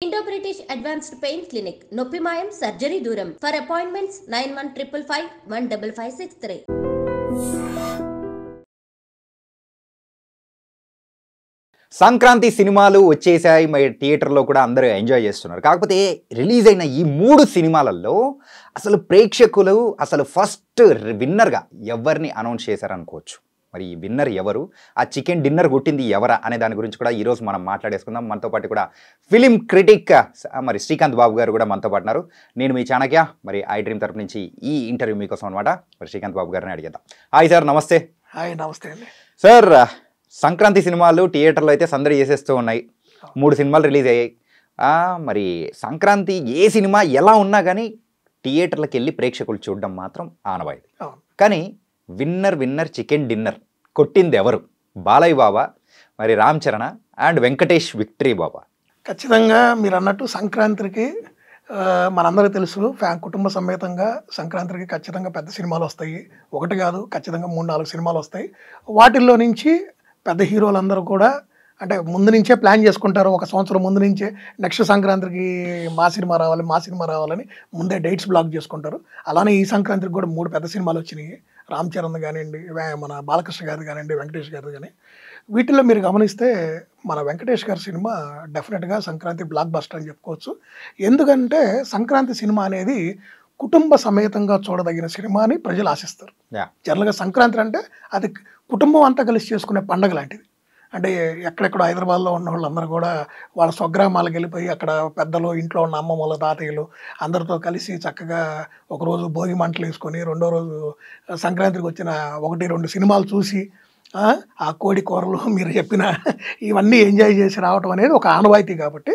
Indo-British Advanced Pain Clinic, Noppimayam Surgery Duram. For appointments 9155515563. Sankranti సినిమాలు వచ్చేసాయి. మరి థియేటర్లో కూడా అందరూ ఎంజాయ్ చేస్తున్నారు. కాకపోతే రిలీజ్ అయిన ఈ 3 సినిమాలలో అసలు ప్రేక్షకులు అసలు ఫస్ట్ విన్నర్గా ఎవరిని అనౌన్స్ చేశారనుకోవచ్చు. మరి ఈ విన్నర్ ఎవరు, ఆ చికెన్ డిన్నర్ కొట్టింది ఎవరా అనే దాని గురించి కూడా ఈరోజు మనం మాట్లాడేసుకుందాం. మనతో పాటు కూడా ఫిలిం క్రిటిక్ మరి శ్రీకాంత్ బాబు గారు కూడా మనతో పాటు ఉన్నారు. నేను మీ చాణక్య, మరి ఐ డ్రీమ్ తరపు నుంచి ఈ ఇంటర్వ్యూ మీకోసం అనమాట. మరి శ్రీకాంత్ బాబు గారిని అడిగేద్దాం. హాయ్ సార్, నమస్తే. హాయ్, నమస్తే అండి సార్. సంక్రాంతి సినిమాలు థియేటర్లో అయితే సందడి చేసేస్తూ ఉన్నాయి. 3 సినిమాలు రిలీజ్ అయ్యాయి. మరి సంక్రాంతి ఏ సినిమా ఎలా ఉన్నా కానీ థియేటర్లకు వెళ్ళి ప్రేక్షకులు చూడడం మాత్రం ఆనవాయితీ. కానీ విన్నర్ చికెన్ డిన్నర్ కొట్టింది ఎవరు? బాలయ్య బాబా, మరి రామ్ చరణ్ అండ్ వెంకటేష్ విక్టరీ బాబా? ఖచ్చితంగా మీరు అన్నట్టు సంక్రాంతికి మనందరికీ తెలుసు, కుటుంబ సమేతంగా సంక్రాంతికి ఖచ్చితంగా పెద్ద సినిమాలు వస్తాయి. ఒకటి కాదు, ఖచ్చితంగా 3-4 సినిమాలు వస్తాయి. వాటిల్లో నుంచి పెద్ద హీరోలందరూ కూడా అంటే ముందు నుంచే ప్లాన్ చేసుకుంటారు. ఒక సంవత్సరం ముందు నుంచే నెక్స్ట్ సంక్రాంతికి మా సినిమా రావాలని ముందే డేట్స్ బ్లాక్ చేసుకుంటారు. అలానే ఈ సంక్రాంతికి కూడా 3 పెద్ద సినిమాలు వచ్చినాయి. రామ్ చరణ్ కానివ్వండి, మన బాలకృష్ణ గారిది కానివ్వండి, వెంకటేష్ గారిది కానీ. వీటిల్లో మీరు గమనిస్తే మన వెంకటేష్ గారి సినిమా డెఫినెట్గా సంక్రాంతి బ్లాక్ బస్టర్ అని చెప్పుకోవచ్చు. ఎందుకంటే సంక్రాంతి సినిమా అనేది కుటుంబ సమేతంగా చూడదగిన సినిమా అని ప్రజలు ఆశిస్తారు. జనరల్గా సంక్రాంతి అంటే అది కుటుంబం అంతా కలిసి చేసుకునే పండుగ లాంటిది. అంటే ఎక్కడెక్కడో హైదరాబాద్లో ఉన్న వాళ్ళందరూ కూడా వాళ్ళ స్వగ్రామాలకు వెళ్ళిపోయి అక్కడ పెద్దలు, ఇంట్లో ఉన్న అమ్మమ్మల, తాతయ్యలు అందరితో కలిసి చక్కగా ఒకరోజు భోగి మంటలు వేసుకొని రెండో రోజు సంక్రాంతికి వచ్చిన 1-2 సినిమాలు చూసి ఆ కోడి కూరలు మీరు చెప్పిన ఇవన్నీ ఎంజాయ్ చేసి రావటం అనేది ఒక ఆనవాయితీ. కాబట్టి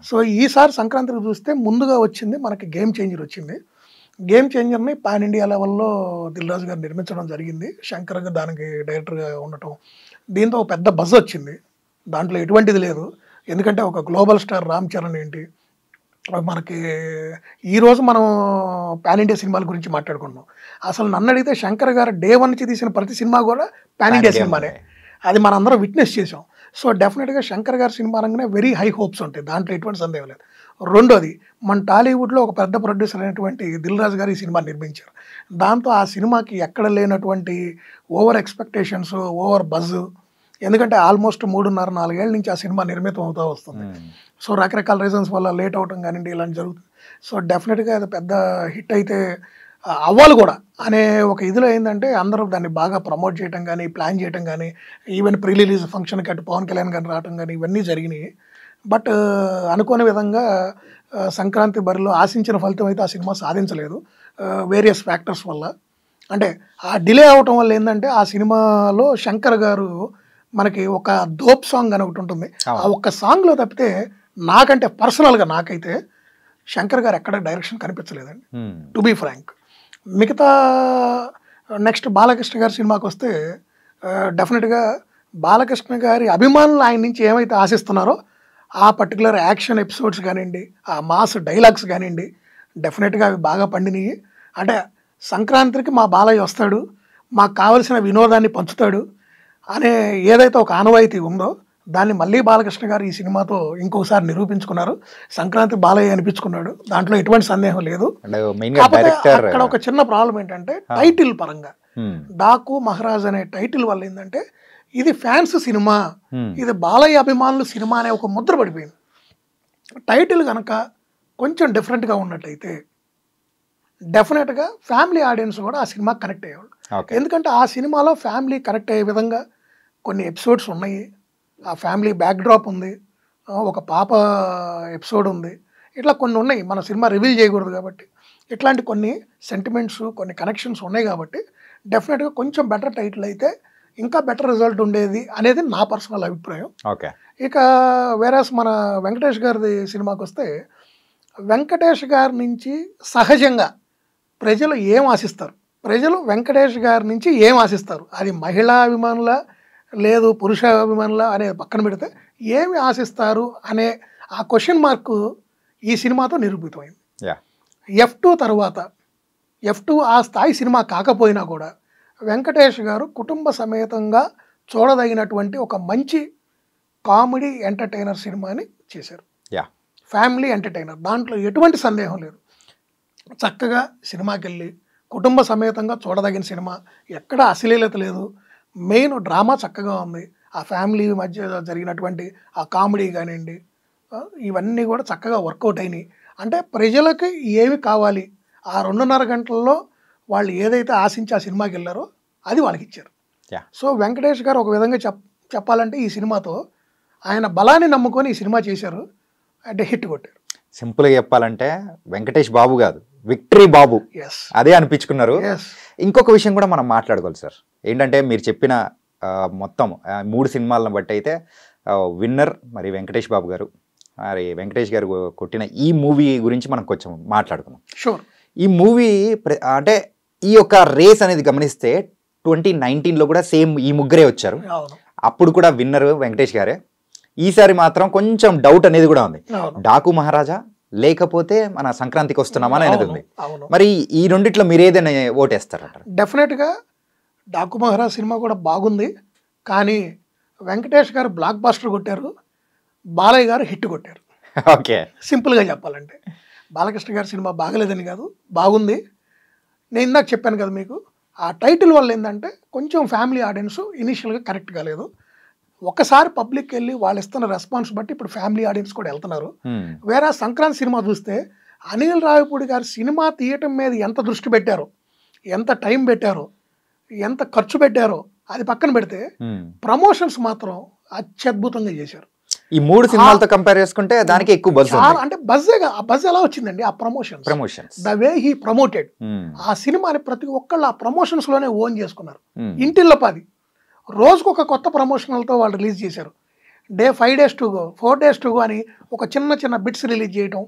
సో ఈసారి సంక్రాంతికి చూస్తే ముందుగా వచ్చింది మనకి గేమ్ చేంజర్ వచ్చింది. గేమ్ చేంజర్ని పాన్ ఇండియా లెవెల్లో దిల్ రాజు గారు నిర్మించడం జరిగింది. శంకర్ గారు దానికి డైరెక్టర్గా ఉండటం, దీంతో ఒక పెద్ద బజ్ వచ్చింది. దాంట్లో ఎటువంటిది లేదు. ఎందుకంటే ఒక గ్లోబల్ స్టార్ రామ్ చరణ్ ఏంటి, మనకి ఈరోజు మనం పాన్ ఇండియా సినిమాల గురించి మాట్లాడుకుంటున్నాం. అసలు నన్ను అడిగితే శంకర్ గారు డే 1 నుంచి తీసిన ప్రతి సినిమా కూడా పాన్ ఇండియా సినిమానే. అది మనందరం విట్నెస్ చేసాం. సో డెఫినెట్గా శంకర్ గారి సినిమా అనగానే వెరీ హై హోప్స్ ఉంటాయి, దాంట్లో ఎటువంటి సందేహం లేదు. రెండోది, మన టాలీవుడ్లో ఒక పెద్ద ప్రొడ్యూసర్ అయినటువంటి దిల్ రాజు గారు ఈ సినిమా నిర్మించారు. దాంతో ఆ సినిమాకి ఎక్కడ లేనటువంటి ఓవర్ ఎక్స్పెక్టేషన్స్, ఓవర్ బజ్. ఎందుకంటే ఆల్మోస్ట్ 3.5-4 ఏళ్ళ నుంచి ఆ సినిమా నిర్మితం అవుతూ వస్తుంది. సో రకరకాల రీజన్స్ వల్ల లేట్ అవటం కానివ్వండి, ఇలాంటి జరుగుతుంది. సో డెఫినెట్గా అది పెద్ద హిట్ అయితే అవ్వాలి కూడా అనే ఒక ఇదిలో ఏంటంటే అందరూ దాన్ని బాగా ప్రమోట్ చేయడం కానీ, ప్లాన్ చేయడం కానీ, ఈవెన్ ప్రీ రిలీజ్ ఫంక్షన్కి అటు పవన్ కళ్యాణ్ గారిని రావడం కానీ ఇవన్నీ జరిగినాయి. బట్ అనుకోని విధంగా సంక్రాంతి బరిలో ఆశించిన ఫలితం అయితే ఆ సినిమా సాధించలేదు, వేరియస్ ఫ్యాక్టర్స్ వల్ల. అంటే ఆ డిలే అవటం వల్ల ఏంటంటే ఆ సినిమాలో శంకర్ గారు మనకి ఒక దోప్ సాంగ్ అని ఒకటి ఉంటుంది. ఆ ఒక్క సాంగ్లో తప్పితే నాకంటే పర్సనల్గా నాకైతే శంకర్ గారు ఎక్కడ డైరెక్షన్ కనిపించలేదండి, టు బీ ఫ్రాంక్. మిగతా నెక్స్ట్ బాలకృష్ణ గారి సినిమాకి వస్తే డెఫినెట్గా బాలకృష్ణ గారి అభిమానులు ఆయన నుంచి ఏమైతే ఆశిస్తున్నారో ఆ పర్టికులర్ యాక్షన్ ఎపిసోడ్స్ కానివ్వండి, ఆ మాస్ డైలాగ్స్ కానివ్వండి, డెఫినెట్గా అవి బాగా పండినాయి. అంటే సంక్రాంతికి మా బాలయ్య వస్తాడు, మాకు కావలసిన వినోదాన్ని పంచుతాడు అనే ఏదైతే ఒక ఆనవాయితీ ఉందో దాన్ని మళ్ళీ బాలకృష్ణ గారు ఈ సినిమాతో ఇంకొకసారి నిరూపించుకున్నారు. సంక్రాంతి బాలయ్య అనిపించుకున్నాడు, దాంట్లో ఎటువంటి సందేహం లేదు. అక్కడ ఒక చిన్న ప్రాబ్లం ఏంటంటే టైటిల్ పరంగా డాకు మహారాజ్ అనే టైటిల్ వల్ల ఏంటంటే ఇది ఫ్యాన్స్ సినిమా, ఇది బాలయ్య అభిమానులు సినిమా అనే ఒక ముద్ర పడిపోయింది. టైటిల్ కనుక కొంచెం డిఫరెంట్గా ఉన్నట్టయితే డెఫినెట్గా ఫ్యామిలీ ఆడియన్స్ కూడా ఆ సినిమా కనెక్ట్ అయ్యేవాళ్ళు. ఎందుకంటే ఆ సినిమాలో ఫ్యామిలీ కనెక్ట్ అయ్యే విధంగా కొన్ని ఎపిసోడ్స్ ఉన్నాయి. ఆ ఫ్యామిలీ బ్యాక్డ్రాప్ ఉంది, ఒక పాప ఎపిసోడ్ ఉంది, ఇట్లా కొన్ని ఉన్నాయి. మన సినిమా రివీల్ చేయకూడదు కాబట్టి ఇట్లాంటి కొన్ని సెంటిమెంట్స్, కొన్ని కనెక్షన్స్ ఉన్నాయి. కాబట్టి డెఫినెట్గా కొంచెం బెటర్ టైటిల్ అయితే ఇంకా బెటర్ రిజల్ట్ ఉండేది అనేది నా పర్సనల్ అభిప్రాయం. ఇక వేరేస్ మన వెంకటేష్ గారి సినిమాకి వస్తే వెంకటేష్ గారి నుంచి సహజంగా ప్రజలు ఏం ఆశిస్తారు, ప్రజలు వెంకటేష్ గారి నుంచి ఏం ఆశిస్తారు, అది మహిళా అభిమానుల లేదు పురుష అభిమానుల అనేది పక్కన పెడితే ఏమి ఆశిస్తారు అనే ఆ క్వశ్చన్ మార్కు ఈ సినిమాతో నిరూపితమైంది. F2 తర్వాత F2 ఆ స్థాయి సినిమా కాకపోయినా కూడా వెంకటేష్ గారు కుటుంబ సమేతంగా చూడదగినటువంటి ఒక మంచి కామెడీ ఎంటర్టైనర్ సినిమాని చేశారు. ఫ్యామిలీ ఎంటర్టైనర్, దాంట్లో ఎటువంటి సందేహం లేదు. చక్కగా సినిమాకి వెళ్ళి కుటుంబ సమేతంగా చూడదగిన సినిమా, ఎక్కడ అశ్లీలత లేదు, మెయిన్ డ్రామా చక్కగా ఉంది, ఆ ఫ్యామిలీ మధ్య జరిగినటువంటి ఆ కామెడీ కానివ్వండి, ఇవన్నీ కూడా చక్కగా వర్కౌట్ అయినాయి. అంటే ప్రజలకి ఏమి కావాలి, ఆ 2.5 గంటల్లో వాళ్ళు ఏదైతే ఆశించి ఆ సినిమాకి వెళ్ళారో అది వాళ్ళకి ఇచ్చారు. సో వెంకటేష్ గారు ఒక విధంగా చెప్పాలంటే ఈ సినిమాతో ఆయన బలాన్ని నమ్ముకొని ఈ సినిమా చేశారు, అంటే హిట్ కొట్టారు. సింపుల్గా చెప్పాలంటే వెంకటేష్ బాబు కాదు, విక్టరీ బాబు అదే అనిపించుకున్నారు. ఇంకొక విషయం కూడా మనం మాట్లాడుకోవాలి సార్, ఏంటంటే మీరు చెప్పిన మొత్తం 3 సినిమాలను బట్టి అయితే విన్నర్ మరి వెంకటేష్ బాబు గారు. మరి వెంకటేష్ గారు కొట్టిన ఈ మూవీ గురించి మనం కొంచెం మాట్లాడుకుందాం. షూర్. ఈ మూవీ అంటే ఈ యొక్క రేస్ అనేది గమనిస్తే 2019లో కూడా సేమ్ ఈ ముగ్గురే వచ్చారు, అప్పుడు కూడా విన్నర్ వెంకటేష్ గారే. ఈసారి మాత్రం కొంచెం డౌట్ అనేది కూడా ఉంది, డాకు మహారాజా లేకపోతే మన సంక్రాంతికి వస్తున్నామా అనేది ఉంది. మరి ఈ రెండిట్లో మీరు ఏదైనా ఓటేస్తారంటారు? డెఫినెట్గా డాకు మహారాజ్ సినిమా కూడా బాగుంది, కానీ వెంకటేష్ గారు బ్లాక్ బాస్టర్ కొట్టారు, బాలయ్య గారు హిట్ కొట్టారు. ఓకే, సింపుల్గా చెప్పాలంటే బాలకృష్ణ గారి సినిమా బాగలేదని కాదు, బాగుంది. నేను ఇందాక చెప్పాను కదా మీకు, ఆ టైటిల్ వల్ల ఏంటంటే కొంచెం ఫ్యామిలీ ఆడియన్స్ ఇనిషియల్గా కరెక్ట్ కాలేదు. ఒకసారి పబ్లిక్ వెళ్ళి వాళ్ళు ఇస్తున్న రెస్పాన్స్ బట్టి ఇప్పుడు ఫ్యామిలీ ఆడియన్స్ కూడా వెళ్తున్నారు. వేరే సంక్రాంతి సినిమా చూస్తే అనిల్ రావిపూడి గారు సినిమా తీయటం మీద ఎంత దృష్టి పెట్టారో, ఎంత టైం పెట్టారో, ఎంత ఖర్చు పెట్టారో అది పక్కన పెడితే ప్రమోషన్స్ మాత్రం అత్యద్భుతంగా చేశారు. ఈ 3 సినిమాలతో కంపేర్ చేసుకుంటే దానికి ఎక్కువ బజ్, అంటే బజ్ ఎలా వచ్చిందండి, ఆ promotions, the way he promoted ఆ సినిమాని ప్రతి ఒక్కళ్ళు ఆ ప్రమోషన్స్ లోనే ఓన్ చేసుకున్నారు. ఇంటిల్లో 10 రోజుకు ఒక కొత్త ప్రమోషనల్తో వాళ్ళు రిలీజ్ చేశారు. 5 days to go, 4 days to go అని ఒక చిన్న బిట్స్ రిలీజ్ చేయటం,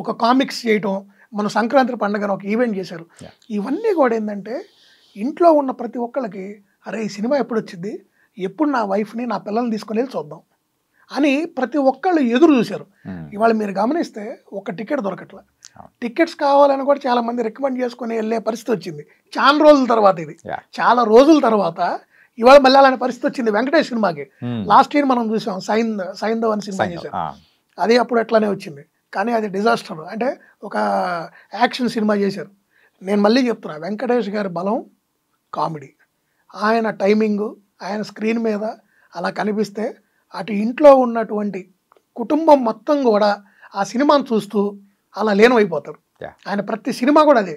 ఒక కామిక్స్ చేయటం, మన సంక్రాంతి పండుగను ఒక ఈవెంట్ చేశారు. ఇవన్నీ కూడా ఏంటంటే ఇంట్లో ఉన్న ప్రతి ఒక్కళ్ళకి అరే ఈ సినిమా ఎప్పుడు వచ్చింది, ఎప్పుడు నా వైఫ్ని నా పిల్లల్ని తీసుకుని వెళ్ళి చూద్దాం అని ప్రతి ఒక్కళ్ళు ఎదురు చూశారు. ఇవాళ మీరు గమనిస్తే ఒక టికెట్ దొరకట్లా, టికెట్స్ కావాలని కూడా చాలా మంది రికమెండ్ చేసుకుని వెళ్ళే పరిస్థితి వచ్చింది. చాలా రోజుల తర్వాత, ఇది చాలా రోజుల తర్వాత ఇవాళ మళ్ళీ అలాంటి పరిస్థితి వచ్చింది వెంకటేష్ సినిమాకి. లాస్ట్ ఇయర్ మనం చూసాం సైంధవ్ అని సినిమా చేశారు, అది అప్పుడు ఎట్లానే వచ్చింది, కానీ అది డిజాస్టర్. అంటే ఒక యాక్షన్ సినిమా చేశారు. నేను మళ్ళీ చెప్తున్నా, వెంకటేష్ గారి బలం కామెడీ, ఆయన టైమింగు, ఆయన స్క్రీన్ మీద అలా కనిపిస్తే అటు ఇంట్లో ఉన్నటువంటి కుటుంబం మొత్తం కూడా ఆ సినిమాను చూస్తూ అలా లీనమైపోతారు. ఆయన ప్రతి సినిమా కూడా అదే.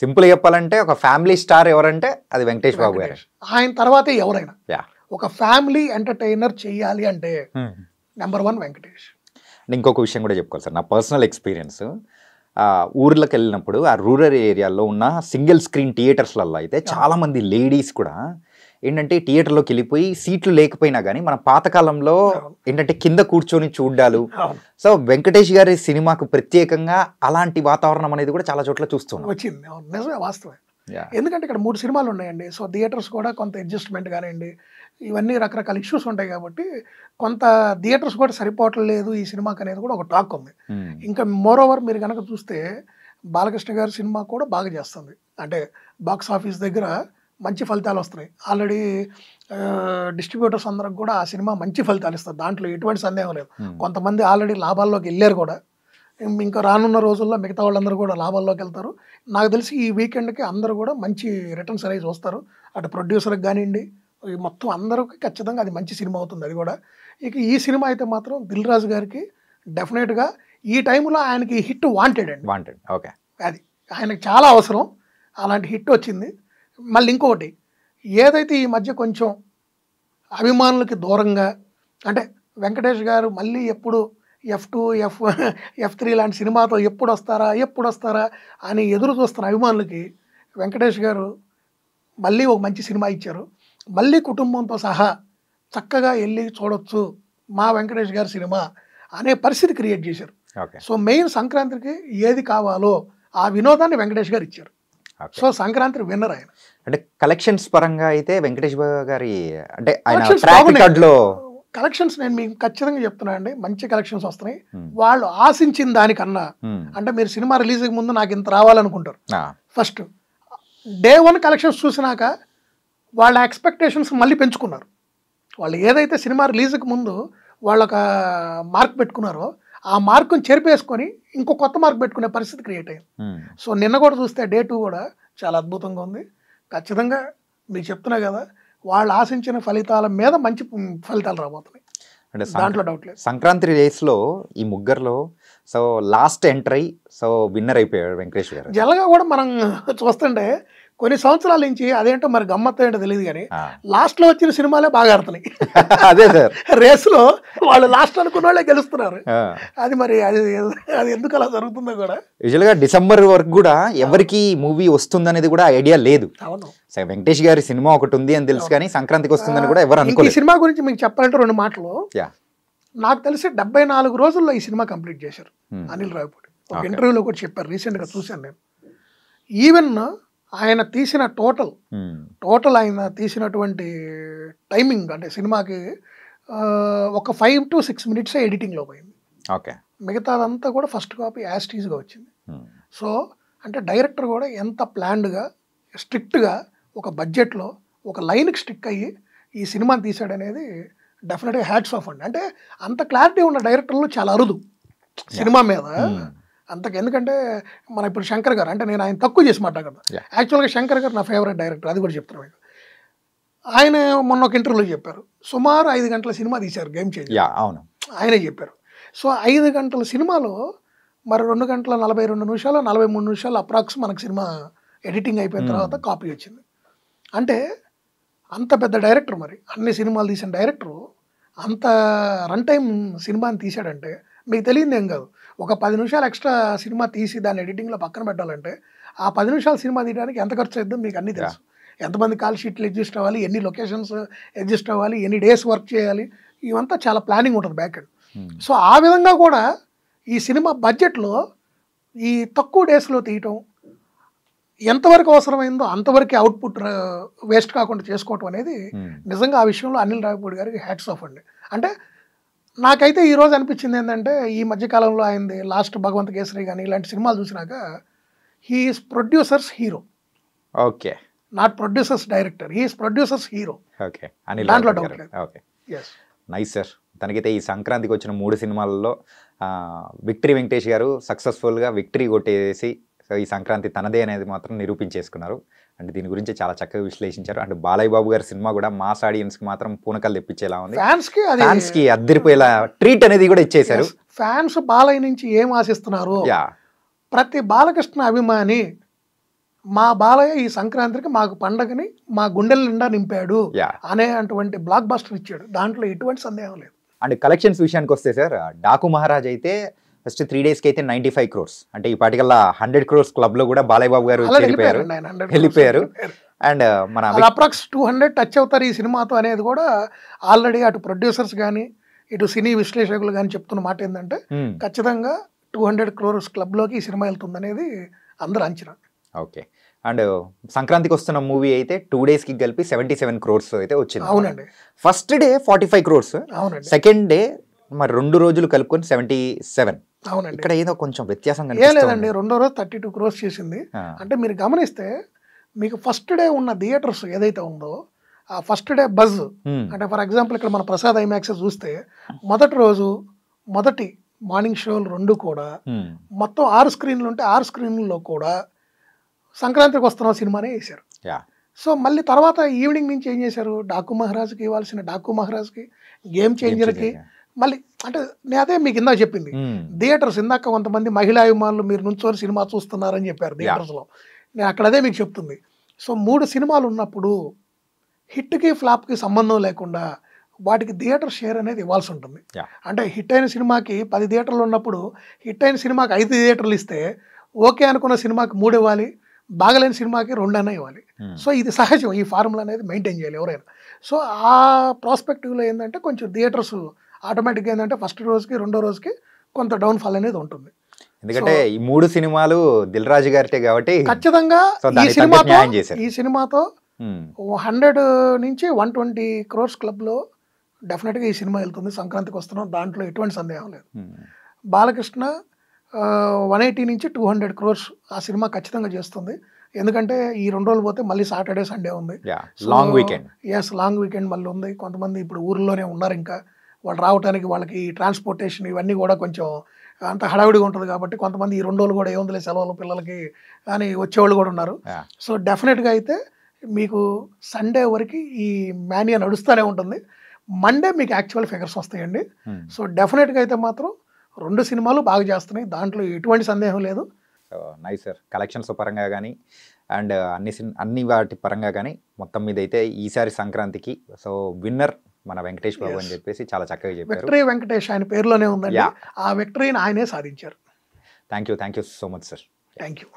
సింపుల్ చెప్పాలంటే ఒక ఫ్యామిలీ స్టార్ ఎవరంటే అది వెంకటేష్ బాబు గారు. ఆయన తర్వాతే ఎవరైనా ఒక ఫ్యామిలీ ఎంటర్టైనర్ చెయ్యాలి అంటే నెంబర్ 1 వెంకటేష్. ఇంకొక విషయం కూడా చెప్పుకోవాలి సార్, నా పర్సనల్ ఎక్స్పీరియన్స్, ఊర్లోకి వెళ్ళినప్పుడు ఆ రూరల్ ఏరియాలో ఉన్న సింగిల్ స్క్రీన్ థియేటర్స్లలో అయితే చాలామంది లేడీస్ కూడా ఏంటంటే థియేటర్లోకి వెళ్ళిపోయి సీట్లు లేకపోయినా కానీ మన పాతకాలంలో ఏంటంటే కింద కూర్చొని చూడ్డాలు. సో వెంకటేష్ గారి సినిమాకు ప్రత్యేకంగా అలాంటి వాతావరణం అనేది కూడా చాలా చోట్ల చూస్తున్నాం, వచ్చింది. నిజమే, వాస్తవే. ఎందుకంటే ఇక్కడ 3 సినిమాలు ఉన్నాయండి, సో థియేటర్స్ కూడా కొంత అడ్జస్ట్మెంట్ కానివ్వండి, ఇవన్నీ రకరకాల ఇష్యూస్ ఉంటాయి కాబట్టి కొంత థియేటర్స్ కూడా సరిపోవట్లేదు ఈ సినిమాకి అనేది కూడా ఒక టాక్ ఉంది. ఇంకా మోర్ ఓవర్ మీరు కనుక చూస్తే బాలకృష్ణ గారి సినిమా కూడా బాగా చేస్తుంది, అంటే బాక్స్ ఆఫీస్ దగ్గర మంచి ఫలితాలు వస్తున్నాయి. ఆల్రెడీ డిస్ట్రిబ్యూటర్స్ అందరికి కూడా ఆ సినిమా మంచి ఫలితాలు ఇస్తారు, దాంట్లో ఎటువంటి సందేహం లేదు. కొంతమంది ఆల్రెడీ లాభాల్లోకి వెళ్ళారు కూడా, ఇంకా రానున్న రోజుల్లో మిగతా వాళ్ళందరూ కూడా లాభాల్లోకి వెళ్తారు. నాకు తెలిసి ఈ వీకెండ్కి అందరూ కూడా మంచి రిటర్న్స్ అనేది చూస్తారు, అటు ప్రొడ్యూసర్కి కానివ్వండి, మొత్తం అందరికీ ఖచ్చితంగా అది మంచి సినిమా అవుతుంది అది కూడా. ఇక ఈ సినిమా అయితే మాత్రం దిల్ రాజు గారికి డెఫినెట్గా ఈ టైంలో ఆయనకి హిట్ వాంటెడ్ అండి, ఓకే, అది ఆయనకు చాలా అవసరం. అలాంటి హిట్ వచ్చింది. మళ్ళీ ఇంకొకటి, ఏదైతే ఈ మధ్య కొంచెం అభిమానులకి దూరంగా, అంటే వెంకటేష్ గారు మళ్ళీ ఎప్పుడు F2 F3 లాంటి సినిమాతో ఎప్పుడు వస్తారా అని ఎదురు చూస్తున్న అభిమానులకి వెంకటేష్ గారు మళ్ళీ ఒక మంచి సినిమా ఇచ్చారు. మళ్ళీ కుటుంబంతో సహా చక్కగా వెళ్ళి చూడొచ్చు మా వెంకటేష్ గారి సినిమా అనే పరిస్థితి క్రియేట్ చేశారు. సో మెయిన్ సంక్రాంతికి ఏది కావాలో ఆ వినోదాన్ని వెంకటేష్ గారు ఇచ్చారు. సో సంక్రాంతి విన్నర్ ఆయన. అంటే కలెక్షన్స్ పరంగా అయితే వెంకటేష్ బాబు గారి అంటే ఆయన ట్రాక్ రికార్డులో కలెక్షన్స్ నేను మీకు ఖచ్చితంగా చెప్తున్నా అండి, మంచి కలెక్షన్స్ వస్తున్నాయి. వాళ్ళు ఆశించిన దానికన్నా, అంటే మీరు సినిమా రిలీజ్కి ముందు నాకు ఇంత రావాలనుకుంటారు, ఫస్ట్ డే 1 కలెక్షన్స్ చూసినాక వాళ్ళ ఎక్స్పెక్టేషన్స్ మళ్ళీ పెంచుకున్నారు. వాళ్ళు ఏదైతే సినిమా రిలీజ్కి ముందు వాళ్ళు ఒక మార్క్ పెట్టుకున్నారో ఆ మార్కుని చెరిపేసుకొని ఇంకో కొత్త మార్క్ పెట్టుకునే పరిస్థితి క్రియేట్ అయింది. సో నిన్న కూడా చూస్తే డే 2 కూడా చాలా అద్భుతంగా ఉంది. ఖచ్చితంగా మీకు చెప్తున్నా కదా, వాళ్ళు ఆశించిన ఫలితాల మీద మంచి ఫలితాలు రాబోతున్నాయి, అంటే దాంట్లో డౌట్ లేదు. సంక్రాంతి రేస్లో ఈ ముగ్గురులో so last entry so winner అయిపోయాడు వెంకటేష్ గారు. జనరల్గా కూడా మనం చూస్తుంటే కొన్ని సంవత్సరాల నుంచి అదేంటో మరి గమ్మత్తు ఏంటో తెలియదు కానీ లాస్ట్లో వచ్చిన సినిమాలే బాగా ఆడుతున్నాయి. అదే సార్, రేసులో వాళ్ళు లాస్ట్ అనుకున్న వాళ్ళే గెలుస్తున్నారు. అది మరి అది ఎందుకు అలా జరుగుతుందో కూడా. యూజువల్గా డిసెంబర్ వరకు కూడా ఎవరికి మూవీ వస్తుందనేది కూడా ఐడియా లేదు. అవును, వెంకటేష్ గారి సినిమా ఒకటి ఉంది అని తెలుసు కానీ సంక్రాంతికి వస్తుందని కూడా ఎవరు అనుకోలేదు. ఈ సినిమా గురించి మీకు చెప్పాలంటే 2 మాటలు. నాకు తెలిసి 74 రోజుల్లో ఈ సినిమా కంప్లీట్ చేశారు అనిల్ రావిపూడి. ఒక ఇంటర్వ్యూలో కూడా చెప్పారు, రీసెంట్గా చూశాను నేను. ఈవెన్ ఆయన తీసిన టోటల్ ఆయన తీసినటువంటి టైమింగ్ అంటే సినిమాకి ఒక 5 to 6 minutes ఎడిటింగ్లో పోయింది. ఓకే, మిగతాదంతా కూడా ఫస్ట్ కాపీ యాస్టీజ్గా వచ్చింది. సో అంటే డైరెక్టర్ కూడా ఎంత ప్లాన్డ్గా స్ట్రిక్ట్గా ఒక బడ్జెట్లో ఒక లైన్కి స్టిక్ అయ్యి ఈ సినిమాని తీశాడనేది డెఫినెట్గా హ్యాట్స్ ఆఫ్ అండి. అంటే అంత క్లారిటీ ఉన్న డైరెక్టర్లు చాలా అరుదు సినిమా మీద అంతకు. ఎందుకంటే మన ఇప్పుడు శంకర్ గారు అంటే నేను ఆయన తక్కువ చేసి మాట్లాడగలను. యాక్చువల్గా శంకర్ గారు నా ఫేవరెట్ డైరెక్టర్, అది కూడా చెప్తున్నాను మీకు. ఆయన మొన్న ఒక ఇంటర్వ్యూలో చెప్పారు, సుమారు 5 గంటల సినిమా తీశారు గేమ్ చేంజర్. అవును, ఆయనే చెప్పారు. సో 5 గంటల సినిమాలో మరి 2 గంటల 42 నిమిషాలు 43 నిమిషాలు అప్రాక్స్ మనకు సినిమా ఎడిటింగ్ అయిపోయిన తర్వాత కాపీ వచ్చింది. అంటే అంత పెద్ద డైరెక్టర్, మరి అన్ని సినిమాలు తీసిన డైరెక్టరు అంత రన్ టైం సినిమాని తీశాడంటే మీకు తెలియదు ఏం కాదు. ఒక 10 నిమిషాలు ఎక్స్ట్రా సినిమా తీసి దాన్ని ఎడిటింగ్లో పక్కన పెట్టాలంటే ఆ 10 నిమిషాలు సినిమా తీయడానికి ఎంత ఖర్చు అవుతుందో మీకు అన్నీ తెలుసు. ఎంతమంది కాల్ షీట్లు అడ్జస్ట్ అవ్వాలి, ఎన్ని లొకేషన్స్ అడ్జస్ట్ అవ్వాలి, ఎన్ని డేస్ వర్క్ చేయాలి, ఇవంతా చాలా ప్లానింగ్ ఉంటుంది బ్యాక్ ఎండ్. సో ఆ విధంగా కూడా ఈ సినిమా బడ్జెట్లో ఈ తక్కువ డేస్లో తీయటం ఎంతవరకు అవసరమైందో అంతవరకు అవుట్పుట్ వేస్ట్ కాకుండా చేసుకోవటం అనేది నిజంగా ఆ విషయంలో అనిల్ రావిపూడి గారికి హ్యాట్స్ ఆఫ్ అండి. అంటే నాకైతే ఈరోజు అనిపించింది ఏంటంటే ఈ మధ్యకాలంలో ఆయనది లాస్ట్ భగవంత్ కేసరి కానీ ఇలాంటి సినిమాలు చూసినాక he's producers hero. Okay, not producers director, he's producers hero. Okay, దాంట్లో డౌట్ లేదు. Okay, nice sir. తనకైతే ఈ సంక్రాంతికి వచ్చిన 3 సినిమాలలో విక్టరీ వెంకటేష్ గారు సక్సెస్ఫుల్గా విక్టరీ కొట్టేసి సో ఈ సంక్రాంతి తనదే అనేది మాత్రం నిరూపించేసుకున్నారు. అంటే దీని గురించి చాలా చక్కగా విశ్లేషించారు. అంటే బాలయ్య బాబు గారి సినిమా కూడా మాస్ ఆడియన్స్కి మాత్రం పూనకలు తెప్పించేలా ఉంది, ఫ్యాన్స్కి అద్దరిపోయేలా ట్రీట్ అనేది కూడా ఇచ్చేశారు. ఫ్యాన్స్ బాలయ్య నుంచి ఏం ఆశిస్తున్నారు? ప్రతి బాలకృష్ణ అభిమాని మా బాలయ్య ఈ సంక్రాంతికి మాకు పండగని మా గుండెల నిండా నింపాడు అనే అటువంటి బ్లాక్ బస్టర్ ఇచ్చాడు, దాంట్లో ఎటువంటి సందేహం లేదు. అండ్ కలెక్షన్స్ విషయానికి వస్తే సార్, డాకు మహారాజ్ అయితే ఫస్ట్ 3 days అయితే 95 crores, అంటే ఈ పాటికల్లా 100 crores క్లబ్లో కూడా బాలయ్య బాబు గారు వెళ్ళిపోయారు. అండ్ మన అప్రాక్స్ 200 టచ్ అవుతారు ఈ సినిమాతో అనేది కూడా ఆల్రెడీ అటు ప్రొడ్యూసర్స్ కానీ ఇటు సినీ విశ్లేషకులు కానీ చెప్తున్న మాట ఏంటంటే ఖచ్చితంగా 200 crores క్లబ్లోకి ఈ సినిమా వెళ్తుంది అనేది అందరూ అంచనా. ఓకే, అండ్ సంక్రాంతికి వస్తున్న మూవీ అయితే 2 daysకి కలిపి 77 crores అయితే వచ్చింది. అవునండి, ఫస్ట్ డే 45 crores, అవునండి, సెకండ్ డే మరి 2 రోజులు కలుపుకొని 77. అవునండి, ఇక్కడ ఏదో కొంచెం వ్యత్యాసం ఏం లేదండి. 2వ రోజు 32 crores చేసింది. అంటే మీరు గమనిస్తే మీకు ఫస్ట్ డే ఉన్న థియేటర్స్ ఏదైతే ఉందో ఆ ఫస్ట్ డే బజ్, అంటే ఫర్ ఎగ్జాంపుల్ ఇక్కడ మన ప్రసాద్ ఐమాక్స్ చూస్తే మొదటి రోజు మొదటి మార్నింగ్ షోలు 2 కూడా మొత్తం 6 స్క్రీన్లు ఉంటే 6 స్క్రీన్లలో కూడా సంక్రాంతికి వస్తున్న సినిమానే వేశారు. సో మళ్ళీ తర్వాత ఈవినింగ్ నుంచి ఏం చేశారు, డాకు మహారాజ్కి ఇవ్వాల్సిన డాకు మహారాజ్కి, గేమ్ చేంజర్కి మళ్ళీ, అంటే నేను అదే మీకు ఇందాక చెప్పింది, థియేటర్స్ ఇందాక కొంతమంది మహిళా అభిమానులు మీరు నుంచోని సినిమా చూస్తున్నారని చెప్పారు థియేటర్స్లో, నేను అక్కడ అదే మీకు చెప్తుంది. సో 3 సినిమాలు ఉన్నప్పుడు హిట్కి ఫ్లాప్కి సంబంధం లేకుండా వాటికి థియేటర్ షేర్ అనేది ఇవ్వాల్సి ఉంటుంది. అంటే హిట్ అయిన సినిమాకి 10 థియేటర్లు ఉన్నప్పుడు హిట్ అయిన సినిమాకి 5 థియేటర్లు ఇస్తే ఓకే అనుకున్న సినిమాకి 3 ఇవ్వాలి, బాగలేని సినిమాకి 2 అన్నా ఇవ్వాలి. సో ఇది సహజం, ఈ ఫార్ములా అనేది మెయింటైన్ చేయాలి ఎవరైనా. సో ఆ ప్రాస్పెక్టివ్లో ఏంటంటే కొంచెం థియేటర్స్ ఆటోమేటిక్గా ఏంటంటే ఫస్ట్ రోజుకి 2వ రోజుకి కొంత డౌన్ఫాల్ అనేది ఉంటుంది. ఎందుకంటే ఈ 3 సినిమాలు దిల్ రాజు గారితే కాబట్టి ఖచ్చితంగా ఈ సినిమాతో 100 నుంచి 120 crores క్లబ్లో డెఫినెట్గా ఈ సినిమా వెళ్తుంది. సంక్రాంతికి వస్తున్నాం, దాంట్లో ఎటువంటి సందేహం లేదు. బాలకృష్ణ 180 నుంచి 200 crores ఆ సినిమా ఖచ్చితంగా చేస్తుంది. ఎందుకంటే ఈ 2 రోజులు పోతే మళ్ళీ సాటర్డే సండే ఉంది, లాంగ్ వీకెండ్. లాంగ్ వీకెండ్ మళ్ళీ ఉంది. కొంతమంది ఇప్పుడు ఊర్లోనే ఉన్నారు, ఇంకా వాళ్ళు రావడానికి వాళ్ళకి ట్రాన్స్పోర్టేషన్ ఇవన్నీ కూడా కొంచెం అంత హడావిడిగా ఉంటుంది కాబట్టి కొంతమంది ఈ 2 రోజులు కూడా ఏముందిలే సెలవులు పిల్లలకి అని వచ్చేవాళ్ళు కూడా ఉన్నారు. Yeah. సో డెఫినెట్గా అయితే మీకు సండే వరకు ఈ మానియా నడుస్తూనే ఉంటుంది. మండే మీకు యాక్చువల్ ఫిగర్స్ వస్తాయండి. సో డెఫినెట్గా అయితే మాత్రం 2 సినిమాలు బాగా చేస్తున్నాయి, దాంట్లో ఎటువంటి సందేహం లేదు. నైస్ సార్, కలెక్షన్స్ పరంగా కానీ అండ్ అన్ని వాటి పరంగా కానీ మొత్తం మీద అయితే ఈసారి సంక్రాంతికి సో విన్నర్ మన వెంకటేష్ బాబు అని చెప్పేసి చాలా చక్కగా చెప్పారు. విక్టరీ వెంకటేష్ ఆయన పేరులోనే ఉందండి. ఆ విక్టరీని ఆయనే సాధించారు. Thank you so much sir. Thank you.